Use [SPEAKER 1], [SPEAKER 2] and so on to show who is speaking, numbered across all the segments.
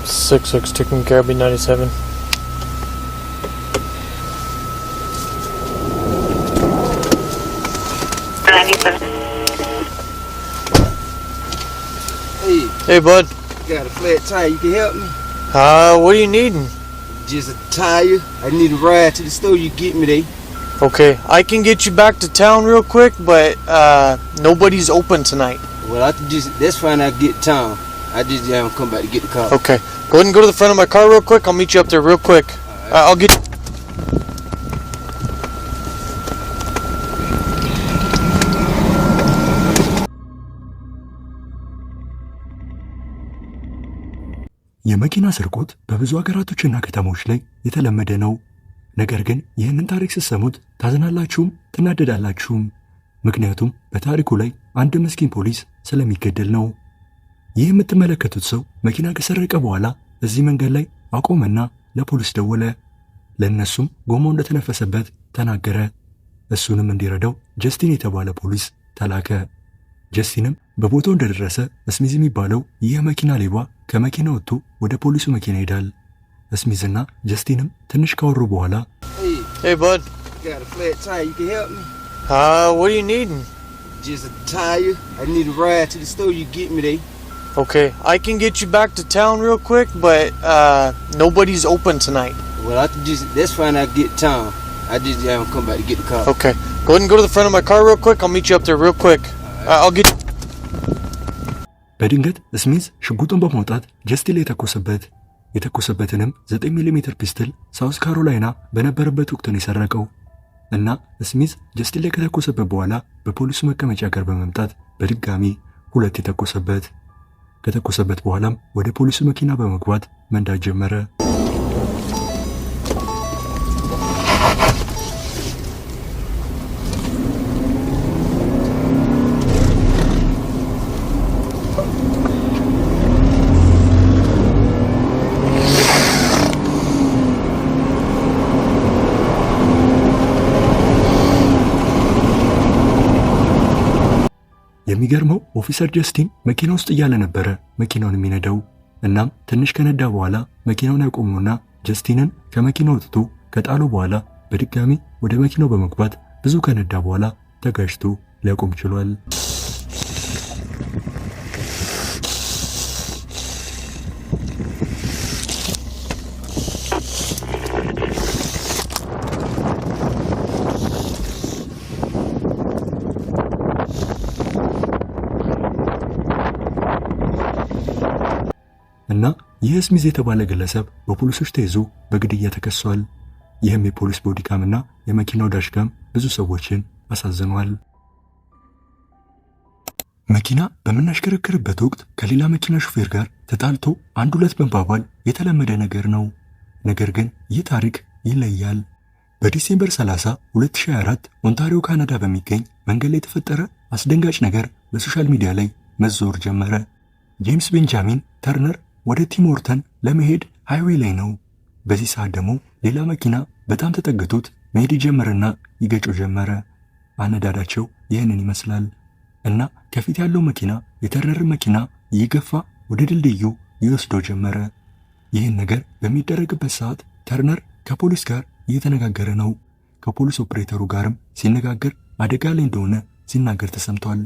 [SPEAKER 1] 6-6 taking care of B97. Hey, bud.
[SPEAKER 2] Got a flat tire. You can help me?
[SPEAKER 1] What are you needing?
[SPEAKER 2] Just a tire. I need a ride to the store. You get me there.
[SPEAKER 1] Okay, I can get you back to town real quick, but nobody's open tonight.
[SPEAKER 2] Well, that's fine. I'll get to town. I just haven't come back to get the car.
[SPEAKER 1] Okay, go ahead and go to the front of my car real quick. I'll meet you up there real quick. I'll get.
[SPEAKER 3] የመኪና ስርቆት በብዙ ሀገራቶችና ከተሞች ላይ የተለመደ ነው። ነገር ግን ይህንን ታሪክ ስትሰሙት ታዝናላችሁም ትናደዳላችሁም። ምክንያቱም በታሪኩ ላይ አንድ ምስኪን ፖሊስ ስለሚገደል ነው። ይህ የምትመለከቱት ሰው መኪና ከሰረቀ በኋላ እዚህ መንገድ ላይ አቆመና ለፖሊስ ደወለ። ለእነሱም ጎማው እንደተነፈሰበት ተናገረ። እሱንም እንዲረዳው ጀስቲን የተባለ ፖሊስ ተላከ። ጀስቲንም በቦታው እንደደረሰ ስሚዝ የሚባለው ይህ መኪና ሌባ ከመኪና ወጥቶ ወደ ፖሊሱ መኪና ይሄዳል። ስሚዝና ጀስቲንም ትንሽ ካወሩ በኋላ
[SPEAKER 1] Hey, bud.
[SPEAKER 2] Got a flat tire. You can help me?
[SPEAKER 1] What are you needing?
[SPEAKER 2] Just a tire. I need a ride to the store. You get me there.
[SPEAKER 1] Okay, I can get you back to town real quick, but nobody's open tonight.
[SPEAKER 2] Well, that's fine. I'll get to town. I just haven't come back to get the car.
[SPEAKER 1] Okay, go ahead and go to the front of my car real quick. I'll meet you up there real quick. I'll get.
[SPEAKER 3] በድንገት ስሚዝ ሽጉጡን በማውጣት ጀስቲን ላይ ተኮሰበት። የተኮሰበትንም 9 ሚሊ ፒስትል ሳውዝ ካሮላይና በነበረበት ወቅት ነው የሰረቀው እና ስሚዝ ጀስቲን ላይ ከተኮሰበት በኋላ በፖሊሱ መቀመጫ ጋር በመምጣት በድጋሚ ሁለት የተኮሰበት። ከተኮሰበት በኋላም ወደ ፖሊሱ መኪና በመግባት መንዳት ጀመረ። የሚገርመው ኦፊሰር ጀስቲን መኪና ውስጥ እያለ ነበረ መኪናውን የሚነዳው። እናም ትንሽ ከነዳ በኋላ መኪናውን ያቆመውና ጀስቲንን ከመኪናው ወጥቶ ከጣሉ በኋላ በድጋሚ ወደ መኪናው በመግባት ብዙ ከነዳ በኋላ ተጋጭቶ ሊያቆም ችሏል። እና ይህ ስሚዝ የተባለ ግለሰብ በፖሊሶች ተይዞ በግድያ ተከሷል። ይህም የፖሊስ ቦዲካምና የመኪናው ዳሽካም ብዙ ሰዎችን አሳዝኗል። መኪና በምናሽከረክርበት ወቅት ከሌላ መኪና ሹፌር ጋር ተጣልቶ አንድ ሁለት መባባል የተለመደ ነገር ነው። ነገር ግን ይህ ታሪክ ይለያል። በዲሴምበር 30 2024 ኦንታሪዮ ካናዳ በሚገኝ መንገድ ላይ የተፈጠረ አስደንጋጭ ነገር በሶሻል ሚዲያ ላይ መዞር ጀመረ። ጄምስ ቤንጃሚን ተርነር ወደ ቲም ሆርተን ለመሄድ ሃይዌይ ላይ ነው። በዚህ ሰዓት ደግሞ ሌላ መኪና በጣም ተጠግቶት መሄድ ጀመረና ይገጨው ጀመረ። አነዳዳቸው ይህንን ይመስላል እና ከፊት ያለው መኪና የተርነር መኪና እየገፋ ወደ ድልድዩ ይወስዶ ጀመረ። ይህን ነገር በሚደረግበት ሰዓት ተርነር ከፖሊስ ጋር እየተነጋገረ ነው። ከፖሊስ ኦፕሬተሩ ጋርም ሲነጋገር አደጋ ላይ እንደሆነ ሲናገር ተሰምቷል።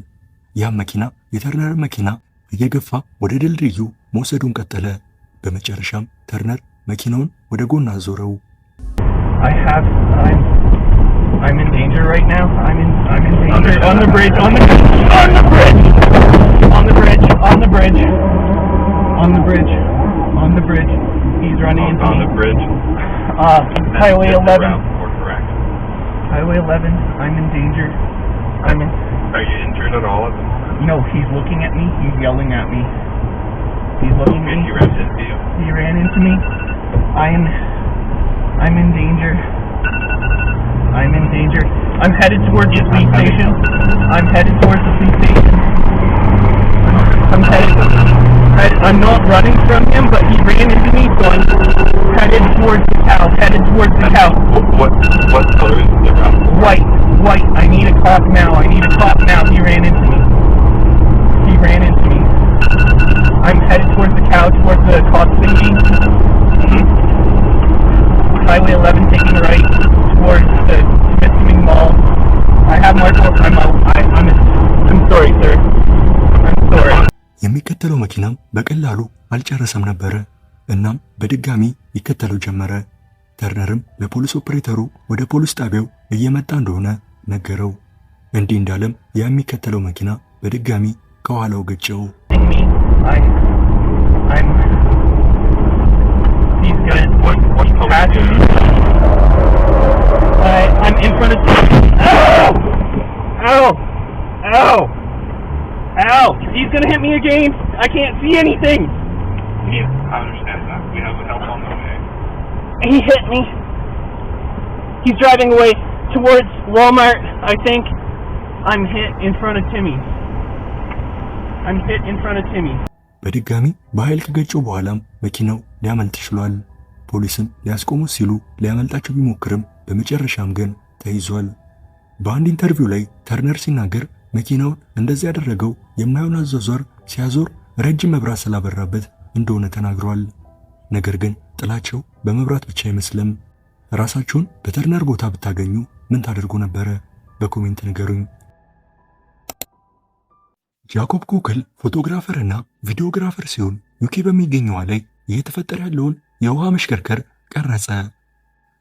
[SPEAKER 3] ያም መኪና የተርነር መኪና እየገፋ ወደ ድልድዩ መውሰዱን ቀጠለ። በመጨረሻም ተርነር መኪናውን ወደ ጎን አዞረው።
[SPEAKER 4] I'm in danger right now. I'm in danger. On the bridge. On the bridge. On the bridge. On the bridge. On the bridge. On the bridge. He's running into me.
[SPEAKER 5] On the bridge.
[SPEAKER 4] Highway 11.
[SPEAKER 5] Correct.
[SPEAKER 4] Highway 11. I'm in danger.
[SPEAKER 5] Are you injured at all?
[SPEAKER 4] No, he's looking at me. He's yelling at me. He's looking at me.
[SPEAKER 5] He ran into you?
[SPEAKER 4] He ran into me. I'm in danger. I'm in danger. I'm headed towards the police station. I'm not running from him, but he ran into me, so I'm headed towards the cow.
[SPEAKER 5] What color is the cow?
[SPEAKER 4] White. I need a cop now. He ran into me. I'm headed towards the cow, towards the cops thingy. Highway 11 taking right towards the Smithsonian Mall. I have marked. I'm sorry, sir. I'm sorry.
[SPEAKER 3] የሚከተለው መኪናም በቀላሉ አልጨረሰም ነበረ። እናም በድጋሚ ይከተለው ጀመረ። ተርነርም ለፖሊስ ኦፕሬተሩ ወደ ፖሊስ ጣቢያው እየመጣ እንደሆነ ነገረው። እንዲህ እንዳለም የሚከተለው መኪና በድጋሚ ከኋላው ገጨው።
[SPEAKER 4] I'm in front of. Ow! Ow! Ow! He's gonna hit me again. I can't see anything.
[SPEAKER 5] Yeah, I understand that. We have help on the way.
[SPEAKER 4] He hit me. He's driving away towards Walmart, I think. I'm hit in front of Timmy's. I'm hit in front of Timmy's.
[SPEAKER 3] በድጋሚ በኃይል ከገጨው በኋላም መኪናው ሊያመልጥ ችሏል። ፖሊስም ሊያስቆሙት ሲሉ ሊያመልጣቸው ቢሞክርም በመጨረሻም ግን ተይዟል። በአንድ ኢንተርቪው ላይ ተርነር ሲናገር መኪናውን እንደዚህ ያደረገው የማይሆን አዟዟር ሲያዞር ረጅም መብራት ስላበራበት እንደሆነ ተናግሯል። ነገር ግን ጥላቸው በመብራት ብቻ አይመስልም። ራሳችሁን በተርነር ቦታ ብታገኙ ምን ታደርጉ ነበረ? በኮሜንት ንገሩኝ። ጃኮብ ኩክል ፎቶግራፈር እና ቪዲዮግራፈር ሲሆን ዩኬ በሚገኘው ላይ እየተፈጠረ ያለውን የውሃ መሽከርከር ቀረጸ።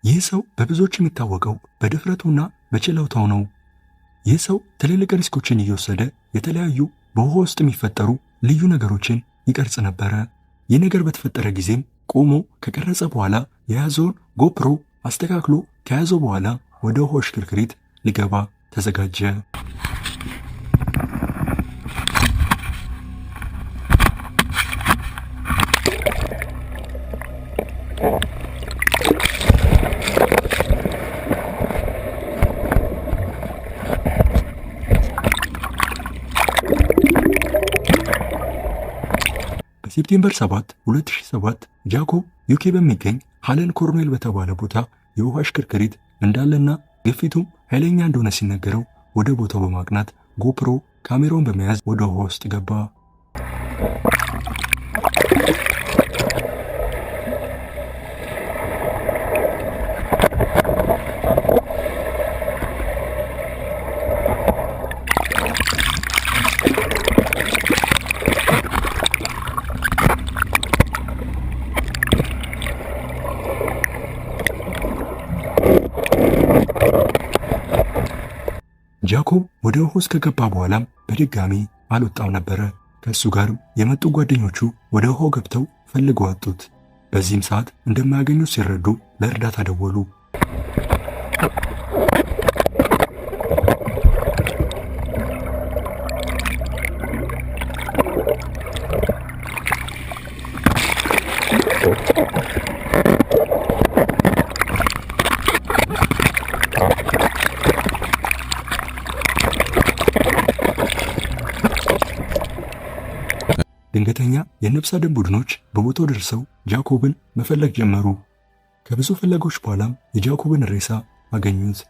[SPEAKER 3] ይህ ሰው በብዙዎች የሚታወቀው በድፍረቱና በችሎታው ነው። ይህ ሰው ትልልቅ ሪስኮችን እየወሰደ የተለያዩ በውሃ ውስጥ የሚፈጠሩ ልዩ ነገሮችን ይቀርጽ ነበረ። ይህ ነገር በተፈጠረ ጊዜም ቆሞ ከቀረጸ በኋላ የያዘውን ጎፕሮ አስተካክሎ ከያዘው በኋላ ወደ ውሃ ሽክርክሪት ሊገባ ተዘጋጀ። በሴፕቴምበር 7 2007 ጃኮብ ዩኬ በሚገኝ ሃለን ኮርኔል በተባለ ቦታ የውሃ ሽክርክሪት እንዳለና ግፊቱም ኃይለኛ እንደሆነ ሲነገረው ወደ ቦታው በማቅናት ጎፕሮ ካሜራውን በመያዝ ወደ ውሃ ውስጥ ገባ። ጃኮብ ወደ ውሃ ውስጥ ከገባ በኋላም በድጋሚ አልወጣም ነበረ። ከእሱ ጋርም የመጡ ጓደኞቹ ወደ ውሃው ገብተው ፈልገው አጡት። በዚህም ሰዓት እንደማያገኙት ሲረዱ ለእርዳታ ደወሉ። ድንገተኛ የነፍስ አድን ቡድኖች በቦታው ደርሰው ጃኮብን መፈለግ ጀመሩ። ከብዙ ፍለጎች በኋላም የጃኮብን ሬሳ አገኙት።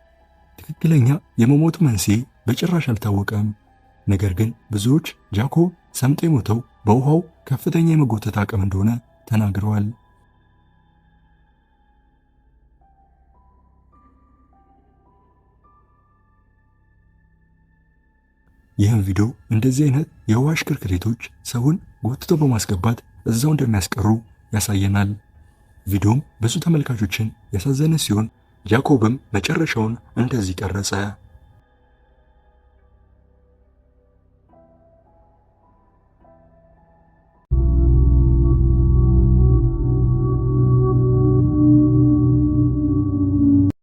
[SPEAKER 3] ትክክለኛ የመሞቱ መንስኤ በጭራሽ አልታወቀም። ነገር ግን ብዙዎች ጃኮብ ሰምጦ የሞተው በውሃው ከፍተኛ የመጎተት አቅም እንደሆነ ተናግረዋል። ይህም ቪዲዮ እንደዚህ አይነት የውሃ ሽክርክሪቶች ሰውን ጎትቶ በማስገባት እዛው እንደሚያስቀሩ ያሳየናል። ቪዲዮም ብዙ ተመልካቾችን ያሳዘነ ሲሆን ጃኮብም መጨረሻውን እንደዚህ ቀረጸ።